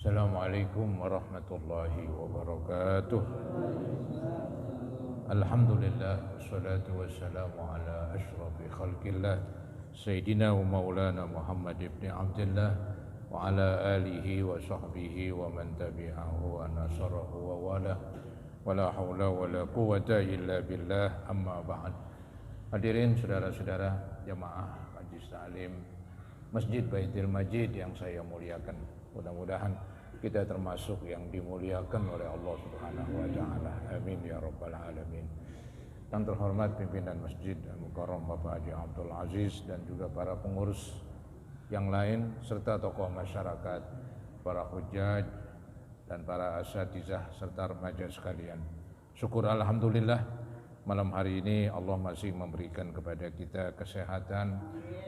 Assalamualaikum warahmatullahi wabarakatuh. Alhamdulillah, wassalatu wassalamu ala asyrafil khalqillah Sayyidina wa maulana Muhammad ibn Abdullah wa ala alihi wa sahbihi wa man tabi'ahu wa nasarahu wa wala wa la hawla wa la quwata illa billah, amma ba'd. Hadirin saudara-saudara jamaah Majlis Ta'lim Masjid Baitul Majid yang saya muliakan, mudah-mudahan kita termasuk yang dimuliakan oleh Allah Subhanahu wa taala. Amin ya rabbal alamin. Yang terhormat pimpinan Masjid Al-Mukarram Bapak Haji Abdul Aziz dan juga para pengurus yang lain serta tokoh masyarakat, para hujjaj dan para asatizah serta remaja sekalian. Syukur alhamdulillah malam hari ini Allah masih memberikan kepada kita kesehatan,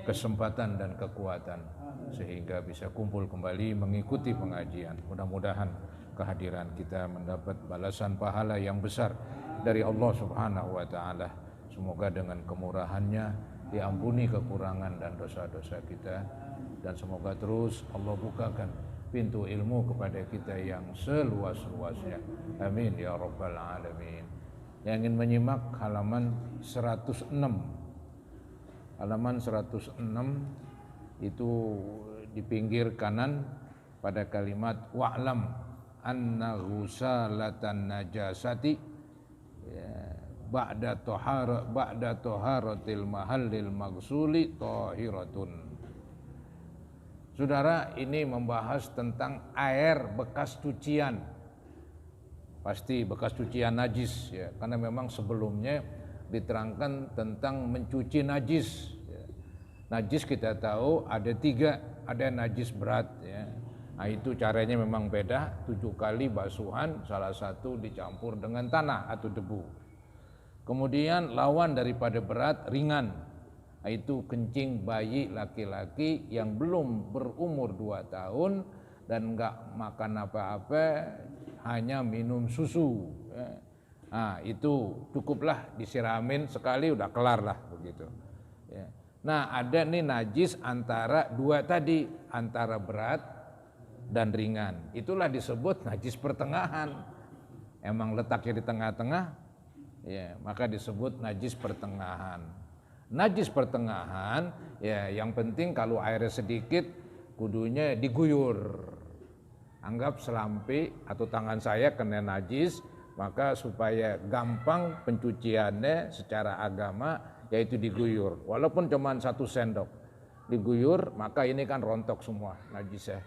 kesempatan dan kekuatan sehingga bisa kumpul kembali mengikuti pengajian. Mudah-mudahan kehadiran kita mendapat balasan pahala yang besar dari Allah Subhanahu wa taala. Semoga dengan kemurahannya diampuni kekurangan dan dosa-dosa kita, dan semoga terus Allah bukakan pintu ilmu kepada kita yang seluas-luasnya. Amin ya rabbal alamin. Yang ingin menyimak halaman 106. Halaman 106 itu di pinggir kanan pada kalimat wa'lam anna ghusalatan najasati ba'da taharatil mahallil maghsuli tahiratun. Saudara, ini membahas tentang air bekas cucian. Pasti bekas cucian najis ya, karena memang sebelumnya diterangkan tentang mencuci najis. Najis kita tahu ada 3, ada najis berat ya. Nah, itu caranya memang beda, 7 kali basuhan, salah satu dicampur dengan tanah atau debu. Kemudian lawan daripada berat, ringan. Nah, itu kencing bayi laki-laki yang belum berumur 2 tahun dan enggak makan apa-apa, hanya minum susu ya. Nah, itu cukuplah disiramin sekali udah kelar lah begitu ya. Nah, ada nih najis antara 2 tadi, antara berat dan ringan. Itulah disebut najis pertengahan. Emang letaknya di tengah-tengah, ya, maka disebut najis pertengahan. Najis pertengahan, ya, yang penting kalau airnya sedikit, kudunya diguyur. Anggap selampi atau tangan saya kena najis, maka supaya gampang pencuciannya secara agama, yaitu diguyur, walaupun cuma 1 sendok diguyur, maka ini kan rontok semua najisnya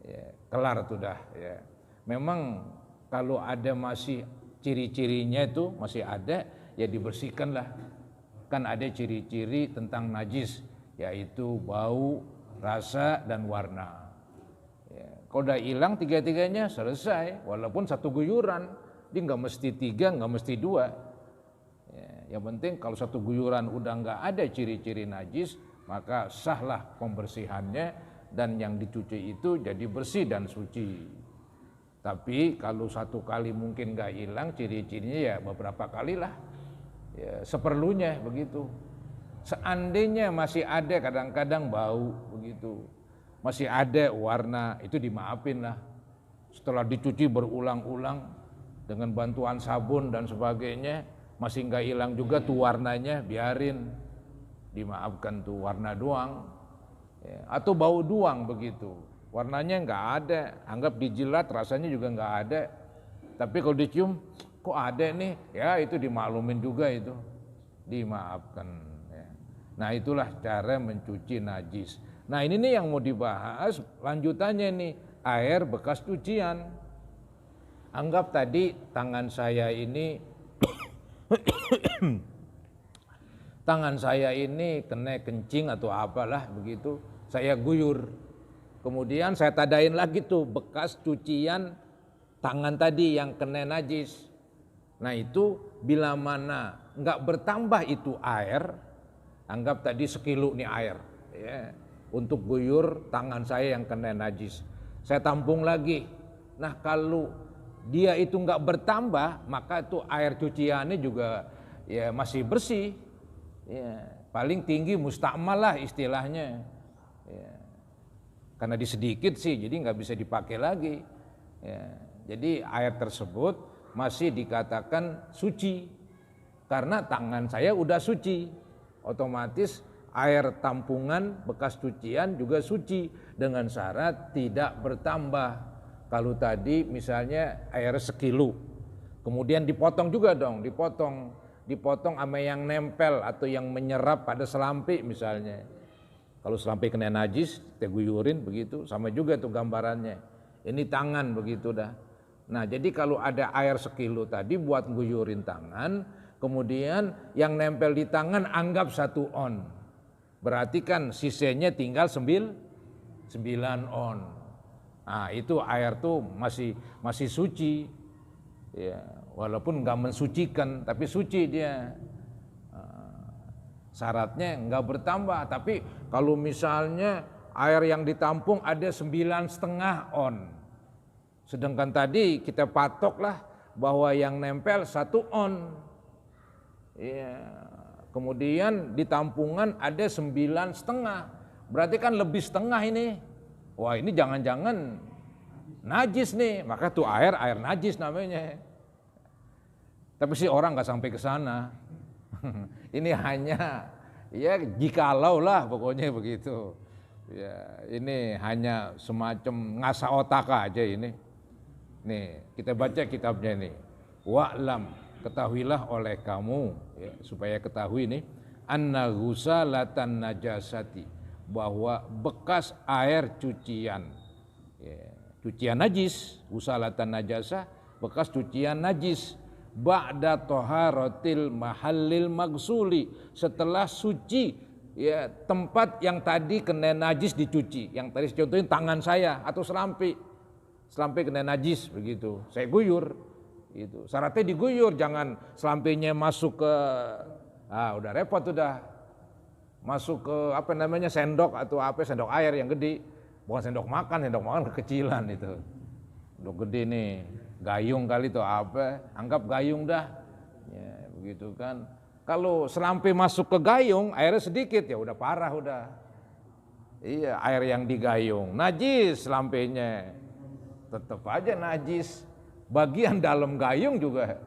ya, kelar tuh dah ya. Memang kalau ada masih ciri-cirinya itu masih ada, ya dibersihkanlah. Kan ada ciri-ciri tentang najis, yaitu bau, rasa dan warna ya. Kalau udah hilang 3-tiganya selesai, walaupun 1 guyuran, dia nggak mesti 3, nggak mesti 2. Yang penting kalau 1 guyuran udah nggak ada ciri-ciri najis, maka sahlah pembersihannya dan yang dicuci itu jadi bersih dan suci. Tapi kalau 1 kali mungkin nggak hilang ciri-cirinya, ya beberapa kali lah, ya, seperlunya begitu. Seandainya masih ada kadang-kadang bau begitu, masih ada warna, itu dimaafin lah. Setelah dicuci berulang-ulang dengan bantuan sabun dan sebagainya, masih nggak hilang juga tuh warnanya, biarin, dimaafkan tuh warna doang ya. Atau bau doang begitu, warnanya nggak ada, anggap dijilat rasanya juga nggak ada, tapi kalau dicium kok ada nih, ya itu dimaklumin juga, itu dimaafkan ya. Nah, itulah cara mencuci najis. Nah, ini nih yang mau dibahas lanjutannya nih, air bekas cucian. Anggap tadi tangan saya ini tangan saya ini kena kencing atau apalah begitu, saya guyur. Kemudian saya tadain lagi tuh bekas cucian tangan tadi yang kena najis. Nah, itu bila mana enggak bertambah itu air, anggap tadi 1 kilo nih air ya, untuk guyur tangan saya yang kena najis, saya tampung lagi. Nah, kalau dia itu enggak bertambah, maka itu air cuciannya juga ya masih bersih ya, paling tinggi mustakmal lah istilahnya ya. karena disedikit sih jadi nggak bisa dipakai lagi. Ya, jadi air tersebut masih dikatakan suci karena tangan saya udah suci, otomatis air tampungan bekas cucian juga suci dengan syarat tidak bertambah. Kalau tadi misalnya air sekilo, kemudian dipotong juga dong, dipotong sama yang nempel atau yang menyerap pada selampi misalnya. Kalau selampi kena najis, kita guyurin begitu, sama juga tuh gambarannya. Ini tangan begitu dah. Nah jadi kalau ada air sekilo tadi buat guyurin tangan, kemudian yang nempel di tangan anggap 1 on. Berarti kan sisanya tinggal 9 on. Nah itu air tuh masih suci, ya, walaupun nggak mensucikan, tapi suci dia. Syaratnya nggak bertambah. Tapi kalau misalnya air yang ditampung ada 9,5 on, sedangkan tadi kita patoklah bahwa yang nempel 1 on, ya, kemudian di tampungan ada 9,5, berarti kan lebih setengah ini. Wah ini jangan-jangan najis nih, maka tuh air najis namanya. Tapi sih orang nggak sampai ke sana. Ini hanya ya jikalau lah pokoknya begitu. Ya ini hanya semacam ngasah otak aja ini. Nih kita baca kitabnya nih. Wa'lam, ketahuilah oleh kamu, ya, supaya ketahui nih, anna ghusalatan najasati, bahwa bekas air cucian, ya, cucian najis, ghusalatan najasah, bekas cucian najis, ba'da toharotil mahallil magsuli, setelah suci, ya, tempat yang tadi kena najis dicuci, yang tadi contohin tangan saya atau selampi kena najis begitu, saya guyur, gitu. Syaratnya diguyur, jangan selampinya masuk ke, udah repot udah. Masuk ke apa namanya sendok atau apa, sendok air yang gede, bukan sendok makan kekecilan itu. Sendok gede nih, gayung kali itu apa, anggap gayung dah. Ya, begitu kan. Kalau selampi masuk ke gayung, airnya sedikit ya udah parah udah. Iya, air yang di gayung najis, selampinya tetap aja najis. Bagian dalam gayung juga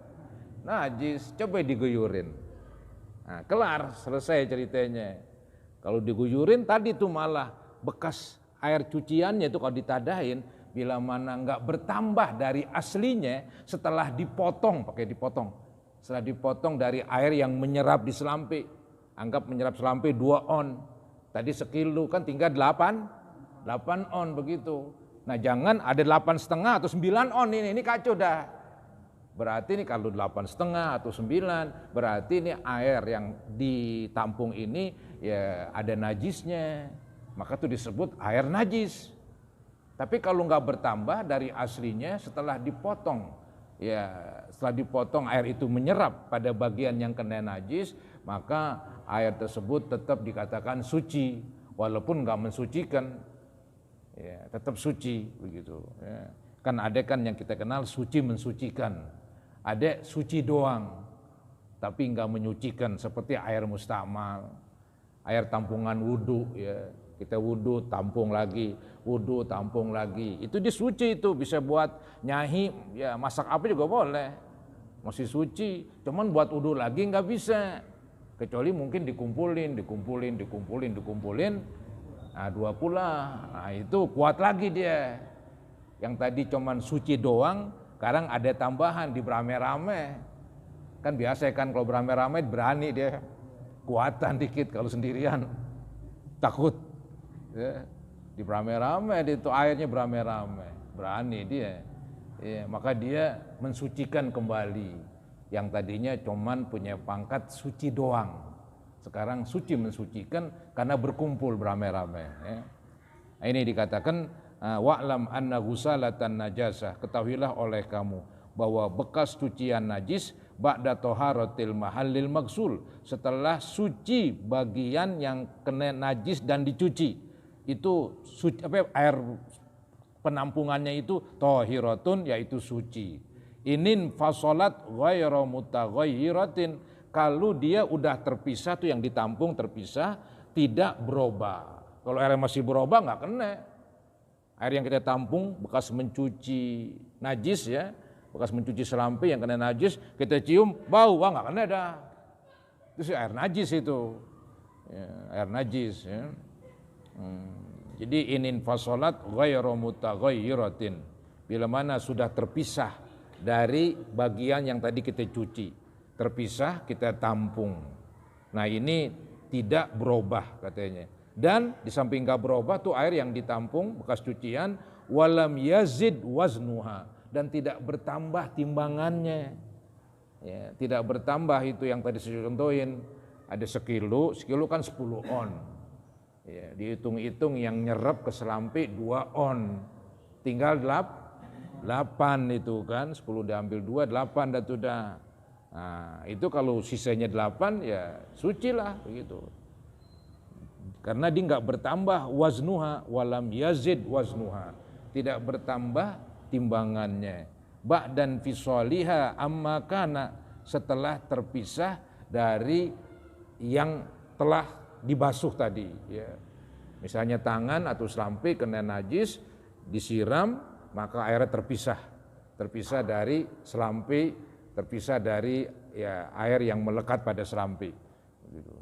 najis, coba diguyurin. Nah, kelar, selesai ceritanya. Kalau diguyurin tadi tuh malah bekas air cuciannya itu kalau ditadahin, bila mana nggak bertambah dari aslinya setelah dipotong, setelah dipotong dari air yang menyerap di selampi, anggap menyerap selampi 2 on, tadi sekilo kan tinggal 8 on begitu. Nah jangan ada 8,5 atau 9 on ini kacau dah. Berarti ini kalau 8,5 atau 9, berarti ini air yang ditampung ini ya ada najisnya, maka itu disebut air najis. Tapi kalau nggak bertambah dari aslinya setelah dipotong, ya setelah dipotong air itu menyerap pada bagian yang kena najis, maka air tersebut tetap dikatakan suci, walaupun nggak mensucikan, ya tetap suci begitu. Ya. Kan ada kan yang kita kenal suci mensucikan. Ada suci doang, tapi enggak menyucikan, seperti air mustamal, air tampungan wudhu, ya kita wudhu tampung lagi, itu disuci, itu bisa buat nyahi, ya masak apa juga boleh, masih suci. Cuman buat wudhu lagi enggak bisa, kecuali mungkin dikumpulin, nah 2 pula, nah itu kuat lagi dia. Yang tadi cuman suci doang, sekarang ada tambahan di berame-rame. Kan biasa kan kalau berame-rame berani dia, kuatan dikit, kalau sendirian takut. Ya, di berame-rame itu airnya berame-rame, berani dia. Ya, maka dia mensucikan kembali. Yang tadinya cuman punya pangkat suci doang, sekarang suci mensucikan karena berkumpul berame-rame. Ya. Nah, ini dikatakan wa'lam anna ghusalatan najasah, ketahuilah oleh kamu bahwa bekas cucian najis ba'da toharotil mahallil magsul, setelah suci bagian yang kena najis dan dicuci, itu suci, air penampungannya itu tohiratun, yaitu suci. Inin fasolat ghairu mutaghayyiratin, kalau dia udah terpisah tuh yang ditampung terpisah, tidak berubah. Kalau air masih berubah nggak kena. Air yang kita tampung bekas mencuci najis ya, bekas mencuci selampe yang kena najis, kita cium bau, wah nggak kena dah. Itu sih air najis itu, ya, air najis. Ya. Jadi inin fasolat ghairu mutaghayyiratin. Bila mana sudah terpisah dari bagian yang tadi kita cuci, terpisah kita tampung. Nah ini tidak berubah katanya. Dan di samping gak berubah tuh air yang ditampung bekas cucian walam yazid waznuha, dan tidak bertambah timbangannya. Ya, tidak bertambah itu yang tadi saya contohin, ada sekilo kan 10 on. Ya, dihitung-hitung yang nyerap ke selampe 2 on. Tinggal 8 itu kan, 10 diambil 2, 8 dah tuh dah. Nah, itu kalau sisanya 8 ya suci lah begitu. Karena dia enggak bertambah waznuha walam yazid waznuha. Tidak bertambah timbangannya. Ba'dan fisaliha amma kana, setelah terpisah dari yang telah dibasuh tadi ya. Misalnya tangan atau selampe kena najis, disiram maka airnya terpisah dari selampe, terpisah dari ya air yang melekat pada selampe gitu.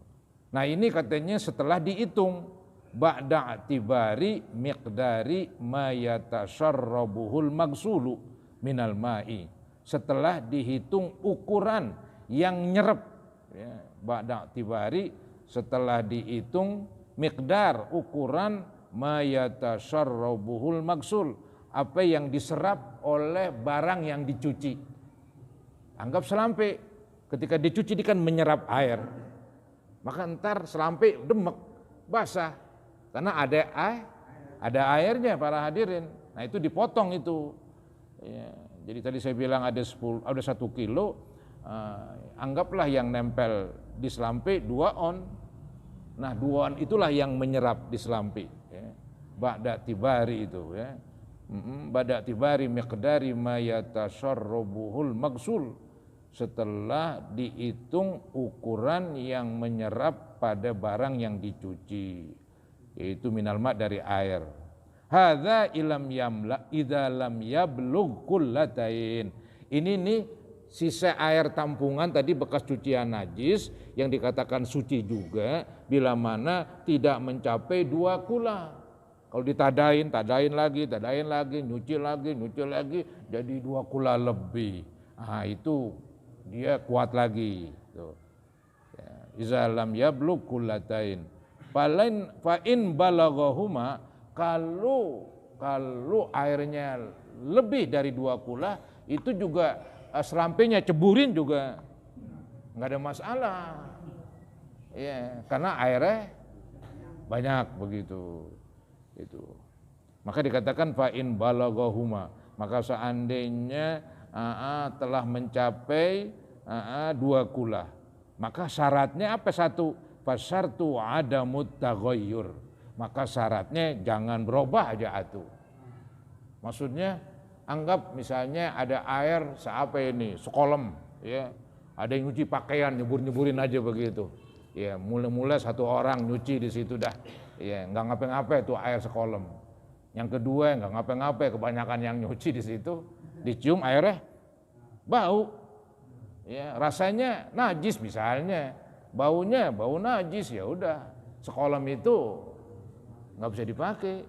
Nah ini katanya setelah dihitung ba'da atibari miqdari ma yatasharrabuhul magsulu minal ma'i, setelah dihitung ukuran yang nyerap ya, ba'da atibari setelah dihitung miqdar ukuran ma yatasharrabuhul magsul, apa yang diserap oleh barang yang dicuci. Anggap selampe ketika dicuci dia kan menyerap air, maka ntar selampe demek, basah, karena ada airnya para hadirin. Nah itu dipotong itu. Ya, jadi tadi saya bilang ada 1 kilo, anggaplah yang nempel di selampe 2 on. Nah 2 on itulah yang menyerap di selampe. Ya. Ba'da tibari itu ya. Ba'da tibari miqdari ma yatasharrabuhul magsul, setelah dihitung ukuran yang menyerap pada barang yang dicuci, yaitu minal ma' dari air. Hadza ilam yamla idza lam yablugh kullatain. Ini nih sisa air tampungan tadi bekas cucian najis yang dikatakan suci juga bila mana tidak mencapai 2 kula. Kalau ditadain lagi, nyuci lagi jadi 2 kula lebih. Ah itu dia kuat lagi tuh. Ya, iza lam yablugh kullatain. Fa in balaghahuma, kalau airnya lebih dari 2 kula itu juga selampenya ceburin juga enggak ada masalah. Ya, karena airnya banyak begitu. Itu. Maka dikatakan fa in balaghahuma, maka seandainya telah mencapai 2 kula, maka syaratnya apa? 1, fasyartu adamut taghayyur, maka syaratnya jangan berubah aja atuh. Maksudnya anggap misalnya ada air seapa ini, sekolom ya, ada yang nyuci pakaian nyebur-nyeburin aja begitu ya, mulai-mulai 1 orang nyuci di situ dah ya, nggak ngapa-ngapain tuh air sekolom. Yang kedua nggak ngapa-ngapain, kebanyakan yang nyuci di situ, dicium airnya bau, ya rasanya najis misalnya, baunya bau najis, ya udah sekolam itu nggak bisa dipakai.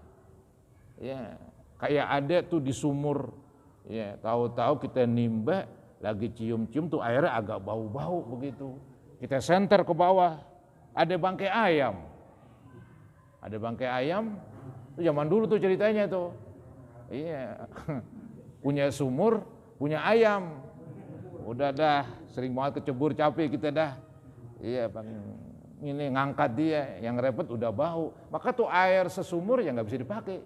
Ya kayak ada tuh di sumur, ya tahu-tahu kita nimba lagi cium-cium tuh airnya agak bau-bau begitu, kita senter ke bawah, ada bangkai ayam, itu zaman dulu tuh ceritanya tuh, iya punya sumur, punya ayam, udah dah sering banget kecebur capek kita dah, iya bang ini ngangkat dia, yang repot udah bau, maka tuh air sesumur ya nggak bisa dipakai,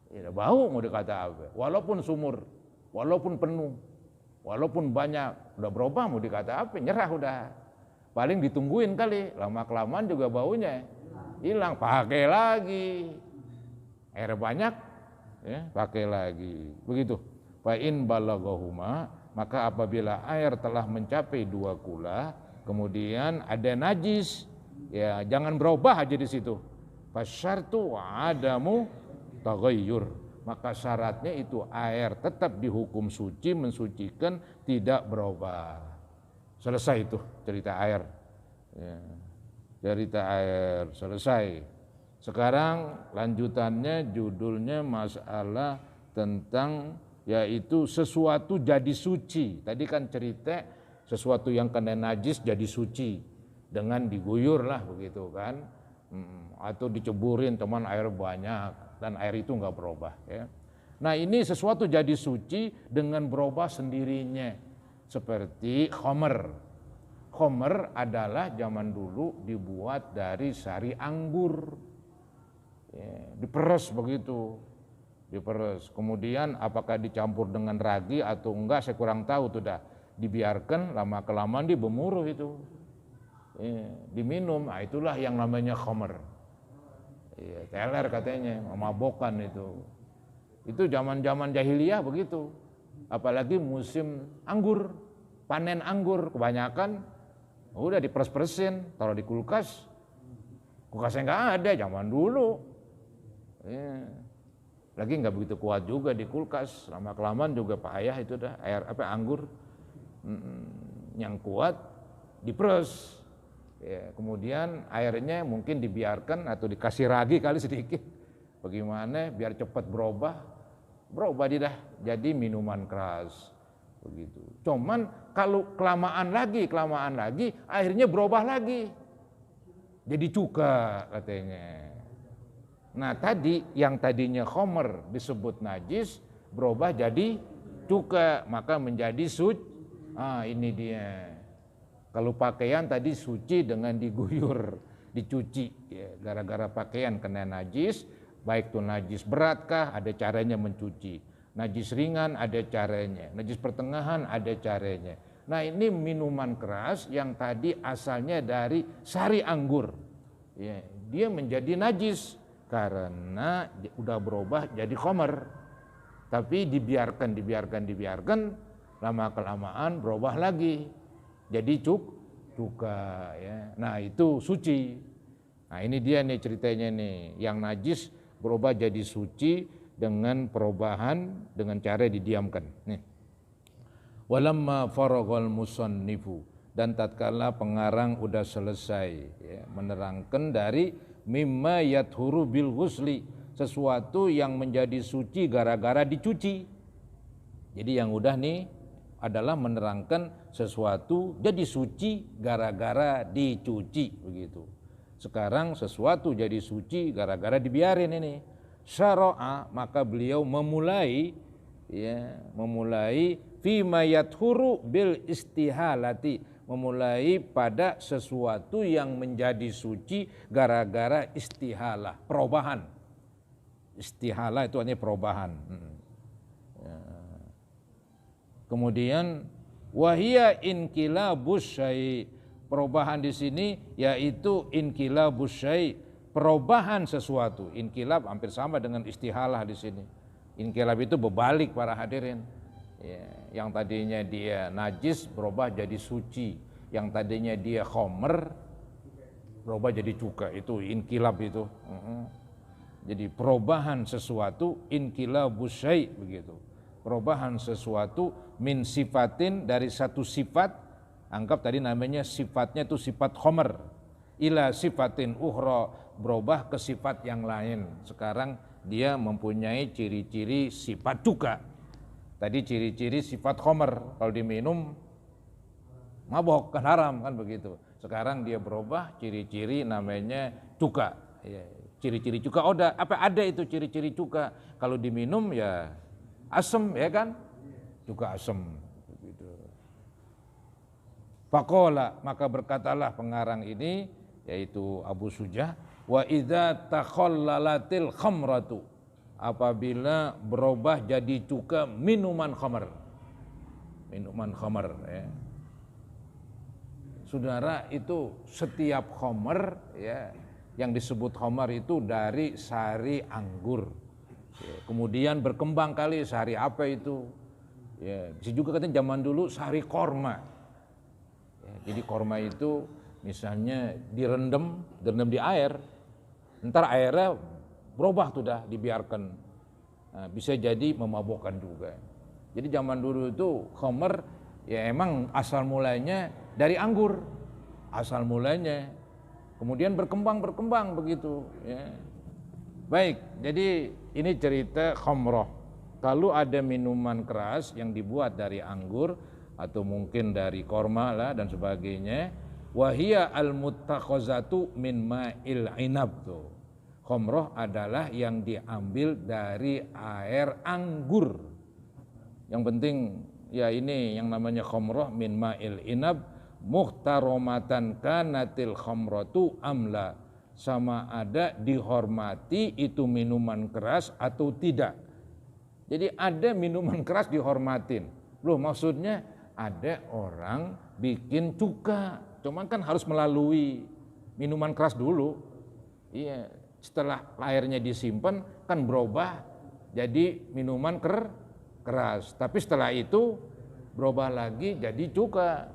ya bau mau dikata apa, walaupun sumur, walaupun penuh, walaupun banyak, udah berubah mau dikata apa, nyerah udah, paling ditungguin kali, lama kelamaan juga baunya hilang, pakai lagi, air banyak, ya pakai lagi, begitu. Fa in balaghahuma, maka apabila air telah mencapai 2 kula, kemudian ada najis, ya jangan berubah aja di situ. Fasyartu adamu taghayyur. Maka syaratnya itu air tetap dihukum suci, mensucikan, tidak berubah. Selesai itu cerita air. Ya, cerita air selesai. Sekarang lanjutannya judulnya masalah tentang yaitu sesuatu jadi suci. Tadi kan cerita sesuatu yang kena najis jadi suci dengan diguyur lah begitu kan, atau diceburin teman air banyak dan air itu nggak berubah ya. Nah ini sesuatu jadi suci dengan berubah sendirinya seperti khamr. Khamr adalah zaman dulu dibuat dari sari anggur, ya, diperes begitu. Diperes. Kemudian apakah dicampur dengan ragi atau enggak saya kurang tahu tuh dah. Dibiarkan lama kelamaan dia bermuruh itu. Diminum, nah itulah yang namanya khamr. Teler katanya, memabokan itu. Itu zaman-zaman jahiliyah begitu. Apalagi musim anggur, panen anggur kebanyakan udah diperes-peresin, taruh di kulkas. Kulkasnya nggak ada zaman dulu. Lagi nggak begitu kuat juga di kulkas, lama kelamaan juga payah itu dah air anggur yang kuat diperes, ya, kemudian airnya mungkin dibiarkan atau dikasih ragi kali sedikit, bagaimana biar cepat berubah dia dah jadi minuman keras begitu. Cuman kalau kelamaan lagi akhirnya berubah lagi jadi cuka katanya. Nah tadi yang tadinya khamr disebut najis berubah jadi cuka, maka menjadi suci. Ini dia. Kalau pakaian tadi suci dengan diguyur, dicuci, ya, gara-gara pakaian kena najis, baik itu najis beratkah ada caranya mencuci, najis ringan ada caranya, najis pertengahan ada caranya. Nah ini minuman keras yang tadi asalnya dari sari anggur, ya, dia menjadi najis karena udah berubah jadi khamr, tapi dibiarkan lama kelamaan berubah lagi jadi cuka ya. Nah itu suci. Nah ini dia nih ceritanya nih, yang najis berubah jadi suci dengan perubahan dengan cara didiamkan. Nih. Walamma faraghal musannifu, dan tatkala pengarang udah selesai ya, menerangkan dari mimma yathuru bil ghusli, sesuatu yang menjadi suci gara-gara dicuci. Jadi yang udah nih adalah menerangkan sesuatu jadi suci gara-gara dicuci begitu. Sekarang sesuatu jadi suci gara-gara dibiarin ini. Syara'a, maka beliau memulai fima yathuru bil istihalati, memulai pada sesuatu yang menjadi suci gara-gara istihalah, perubahan. Istihalah itu artinya perubahan. Kemudian wahia inkilabus syai', perubahan di sini yaitu inkilabus syai', perubahan sesuatu. Inkilab hampir sama dengan istihalah di sini. Inkilab itu berbalik para hadirin. Ya, yang tadinya dia najis berubah jadi suci, yang tadinya dia khamr berubah jadi cuka, itu inkilab itu. Jadi perubahan sesuatu, inkilabus syai' begitu. Perubahan sesuatu min sifatin, dari satu sifat, anggap tadi namanya sifatnya itu sifat khamr, ila sifatin ukhra, berubah ke sifat yang lain. Sekarang dia mempunyai ciri-ciri sifat cuka. Tadi ciri-ciri sifat khamr, kalau diminum mabok kan haram kan begitu. Sekarang dia berubah ciri-ciri namanya cuka. Ya, ciri-ciri cuka ada itu ciri-ciri cuka. Kalau diminum ya asem ya kan, cuka asem begitu. Faqala, maka berkatalah pengarang ini yaitu Abu Sujah, wa idza takhallalatil khamratu, apabila berubah jadi cuka minuman khamr ya. Saudara, itu setiap khamr ya, yang disebut khamr itu dari sari anggur ya, kemudian berkembang kali sari apa itu ya, bisa juga katanya zaman dulu sari korma ya, jadi korma itu misalnya direndam di air, ntar airnya berubah tuh dah dibiarkan. Nah, bisa jadi memabukkan juga. Jadi zaman dulu itu khamr ya emang asal mulanya dari anggur, asal mulanya, kemudian berkembang begitu. Ya. Baik, jadi ini cerita khamrah. Kalau ada minuman keras yang dibuat dari anggur atau mungkin dari korma lah dan sebagainya, wahia al-muttakhazatu min ma'il inab tuh. Khamrah adalah yang diambil dari air anggur. Yang penting ya ini yang namanya khamrah min ma'il inab muhtaromatan kanatil khamratu amla, sama ada dihormati itu minuman keras atau tidak. Jadi ada minuman keras dihormatin. Loh maksudnya ada orang bikin cuka, cuman kan harus melalui minuman keras dulu. Iya, setelah airnya disimpan kan berubah jadi minuman keras. Tapi setelah itu berubah lagi jadi cuka.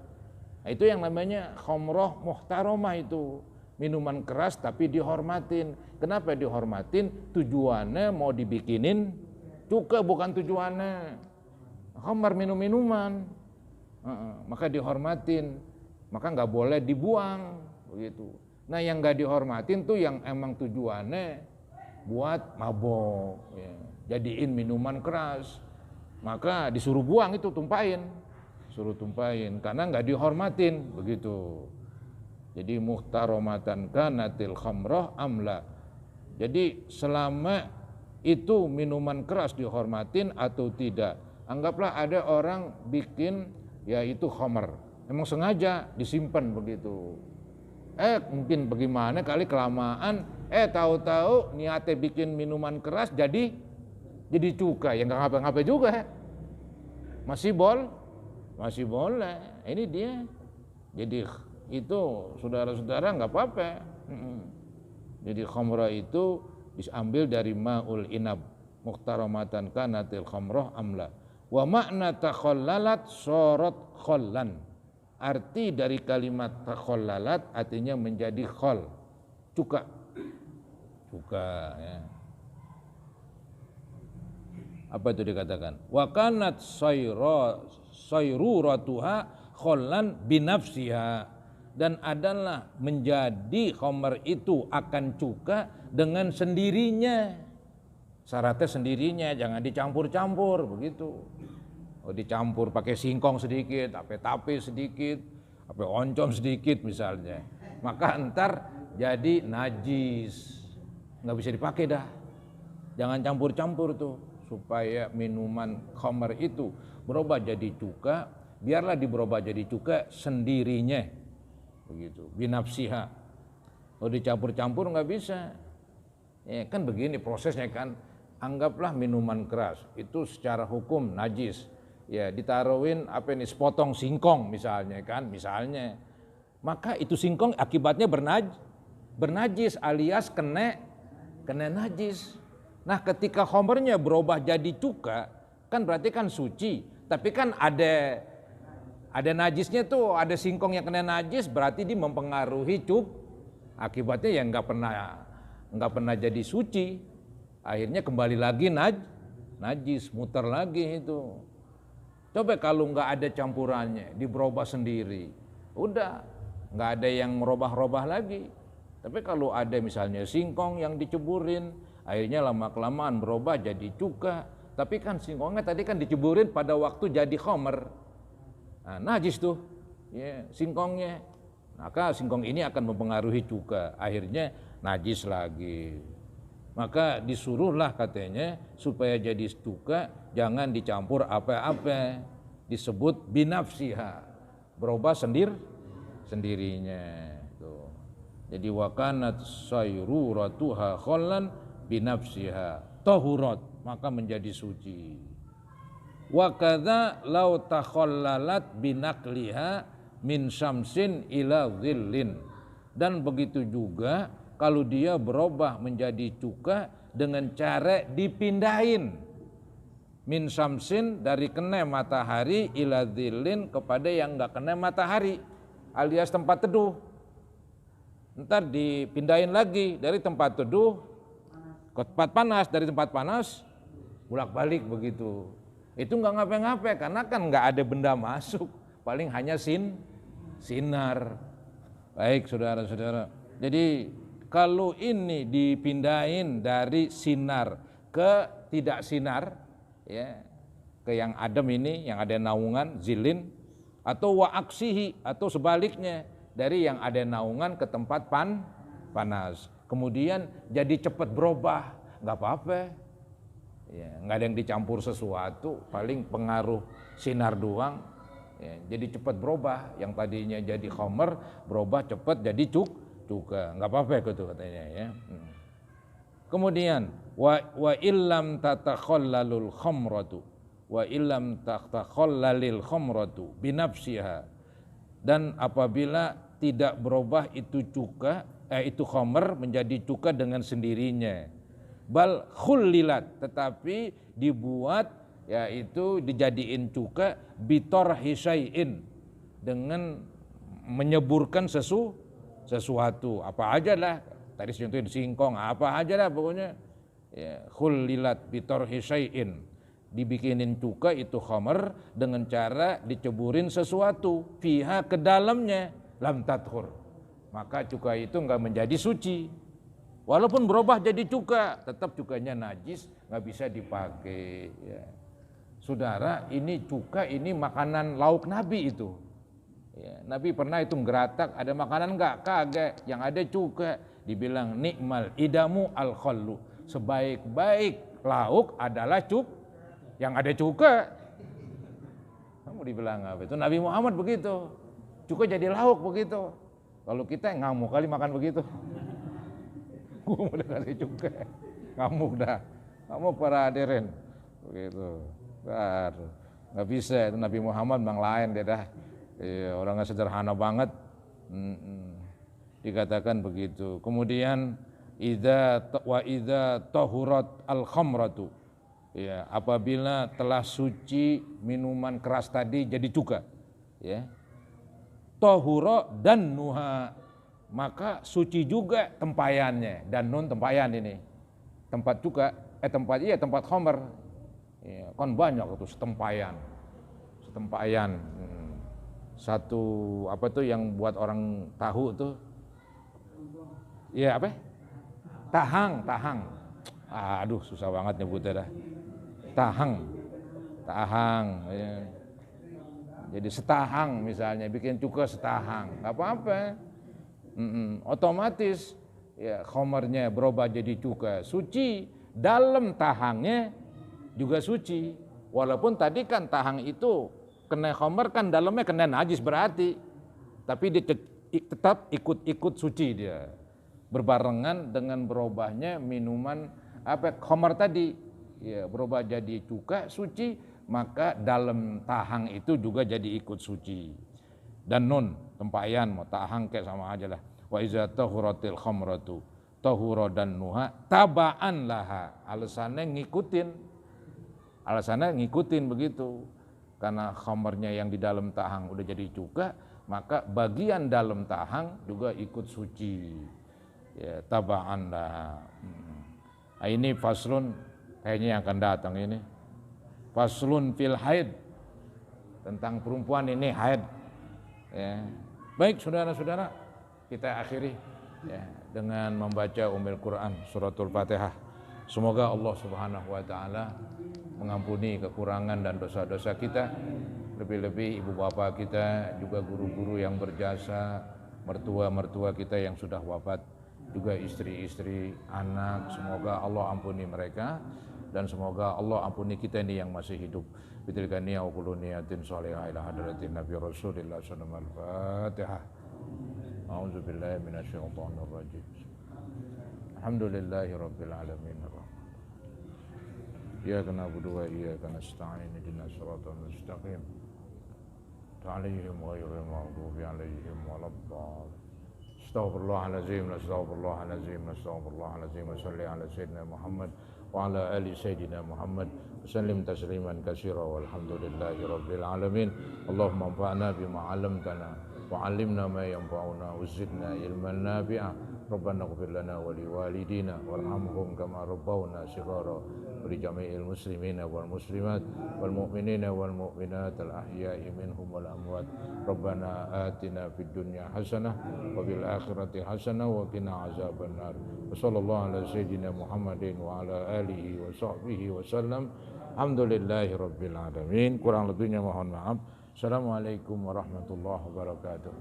Nah, itu yang namanya khamrah muhtaromah itu. Minuman keras tapi dihormatin. Kenapa dihormatin? Tujuannya mau dibikinin cuka, bukan tujuannya khamar minum-minuman. Maka dihormatin, maka nggak boleh dibuang begitu. Nah yang nggak dihormatin tuh yang emang tujuannya buat mabok, ya. Jadiin minuman keras, maka disuruh buang itu, suruh tumpahin karena nggak dihormatin begitu. Jadi muhtaromatan kanatil khamrah amla. Jadi selama itu minuman keras dihormatin atau tidak. Anggaplah ada orang bikin yaitu khamr, memang sengaja disimpan begitu. Mungkin bagaimana kali kelamaan, tahu-tahu niatnya bikin minuman keras jadi cuka, ya nggak ngapa-ngapa juga, masih boleh. Ini dia. Jadi itu saudara-saudara nggak apa-apa. Jadi khamrah itu diambil dari ma'ul inab muhtaramatan kanatil khamrah amla. Wa makna takhallalat sorot khallan. Arti dari kalimat takhallalat artinya menjadi khol, cuka ya. Apa itu dikatakan? Wa kanat sayruratuha khallan binafsiha, dan adalah menjadi khamr itu akan cuka dengan sendirinya. Syaratnya sendirinya, jangan dicampur-campur begitu. Dicampur pakai singkong sedikit, tape sedikit, oncom sedikit misalnya, maka entar jadi najis, nggak bisa dipakai dah. Jangan campur-campur tuh, supaya minuman khamr itu berubah jadi cuka, biarlah berubah jadi cuka sendirinya, begitu. Binafsiha, kalau dicampur-campur nggak bisa. Ya kan begini prosesnya kan, anggaplah minuman keras itu secara hukum najis. Ya ditaruhin sepotong singkong misalnya, maka itu singkong akibatnya bernajis alias kena najis. Nah ketika khamrnya berubah jadi cuka kan berarti kan suci, tapi kan ada najisnya tuh, ada singkong yang kena najis, berarti dia mempengaruhi akibatnya ya nggak pernah jadi suci, akhirnya kembali lagi najis, muter lagi itu. Coba kalau nggak ada campurannya, berubah sendiri, udah nggak ada yang merubah-rubah lagi. Tapi kalau ada misalnya singkong yang diceburin, akhirnya lama-kelamaan berubah jadi cuka. Tapi kan singkongnya tadi kan diceburin pada waktu jadi khamr, nah, najis tuh, ya, singkongnya. Maka singkong ini akan mempengaruhi cuka, akhirnya najis lagi. Maka disuruhlah katanya supaya jadi cuka jangan dicampur apa-apa, disebut binafsiha, berubah sendirinya. Tuh. Jadi wakanat sayruratuha khallan binafsiha tahurat, maka menjadi suci. Wa kadza law takhallalat binaqliha min syamsin ila dhillin, dan begitu juga kalau dia berubah menjadi cuka dengan cara dipindahin min syamsin, dari kena matahari, ila dhillin, kepada yang enggak kena matahari alias tempat teduh. Ntar dipindahin lagi dari tempat teduh ke ke tempat panas, dari tempat panas bolak-balik begitu. Itu nggak ngapain-ngapain karena kan nggak ada benda masuk, paling hanya sinar. Baik saudara-saudara, jadi kalau ini dipindahin dari sinar ke tidak sinar, ya, ke yang adem ini, yang ada naungan, zilin, atau wa'aksihi, atau sebaliknya, dari yang ada naungan ke tempat panas. Kemudian jadi cepat berubah, nggak apa-apa. Ya, nggak ada yang dicampur sesuatu, paling pengaruh sinar doang. Ya, jadi cepat berubah, yang tadinya jadi khamr berubah cepat jadi cuka, nggak apa-apa gitu katanya ya. Kemudian wa illam tatakhallalul khamratu wa illam tatakhallalil khamratu binafsiha, dan apabila tidak berubah itu cuka, itu khamr menjadi cuka dengan sendirinya, bal khullilat, tetapi dibuat, yaitu dijadiin cuka bitorhi syai'in, dengan menyeburkan sesuatu apa aja lah, tadi contohin singkong, apa aja lah pokoknya, ya, khullilat bitorhi syai'in, dibikinin cuka itu khamr dengan cara diceburin sesuatu fiha, ke dalamnya, lam tadkhur, maka cuka itu enggak menjadi suci. Walaupun berubah jadi cuka, tetap cukanya najis, nggak bisa dipakai. Ya. Saudara, ini cuka, ini makanan lauk Nabi itu. Ya, Nabi pernah itu ngeratak, ada makanan nggak? Kagak, yang ada cuka. Dibilang nikmal idamu al khallu, sebaik-baik lauk adalah yang ada cuka. Kamu dibilang apa? Itu Nabi Muhammad begitu. Cuka jadi lauk begitu. Kalau kita ngamuk kali makan begitu. Gue udah kasih cuka, ngamuk dah, ngamuk para hadirin, begitu, nggak bisa, itu Nabi Muhammad memang lain dia dah, orangnya sederhana banget, dikatakan begitu. Kemudian idza tahurat al khamratu, ya, apabila telah suci minuman keras tadi jadi cuka, ya, tahura dan nuha, maka suci juga tempayannya, dan nun tempayan ini, tempat juga, tempat khamr, ya, kan banyak itu setempayan, satu apa tuh yang buat orang tahu tuh, ya apa? Tahang, aduh susah banget nyebutnya dah, tahang, ya. Jadi setahang misalnya, bikin cuka setahang, nggak apa-apa. Otomatis ya khamrnya berubah jadi cuka, suci, dalam tahangnya juga suci, walaupun tadi kan tahang itu kena khamr kan dalamnya kena najis berarti, tapi dia tetap ikut suci, dia berbarengan dengan berubahnya minuman apa khamr tadi, ya, berubah jadi cuka suci, maka dalam tahang itu juga jadi ikut suci. Dan nun tempayan, mau tahang kayak sama aja lah. Wa iza tahuratil khamratu tahura dan nuha tabaan laha, alasannya ngikutin begitu, karena khamrnya yang di dalam tahang udah jadi cuka, maka bagian dalam tahang juga ikut suci, ya, tabaan laha. Nah, ini faslun kayaknya yang akan datang ini, faslun fil haid, tentang perempuan ini haid. Ya. Baik saudara-saudara, kita akhiri, ya, dengan membaca Ummul Quran suratul Fatihah. Semoga Allah Subhanahu wa taala mengampuni kekurangan dan dosa-dosa kita, lebih-lebih ibu bapak kita, juga guru-guru yang berjasa, mertua-mertua kita yang sudah wafat, juga istri-istri, anak, semoga Allah ampuni mereka, dan semoga Allah ampuni kita ini yang masih hidup. Bitilka niya wa kullu niyatin shalihah ila hadratin Nabi Rasulillah sallallahu alaihi wasallam. Al-Fatihah. A'udzu billahi minasyaitonir rajim. Alhamdulillahi rabbil alamin. Iyyaka na'budu wa iyyaka nasta'in. Ihdinas siratal mustaqim. Alaihim ghairil maghdubi alaihim waladdallin. Astaghfirullahalazim, astaghfirullahalazim, astaghfirullahalazim. Wa shalli ala sayyidina Muhammad wa ala ali sayyidina Muhammad. Sallim tasliman katsira walhamdulillahi rabbil alamin. Allahumma anfa'na bima 'allamtana wa 'allimna ma yanfa'una wa zidna ilman nafi'a Rabbana ighfir lana wa liwalidina warhamhum kama rabbawna shighara wa li jami'il muslimina wal muslimat wal mu'minina wal mu'minat al ahya'i minhum wal amwat. Rabbana atina fid dunya hasanah wa fil akhirati hasanah wa qina azabannar. Wa sallallahu ala sayyidina Muhammadin wa ala alihi wa sahbihi wa sallam. Alhamdulillahi rabbil alamin. Kurang lebihnya mohon maaf. Assalamualaikum warahmatullahi wabarakatuh.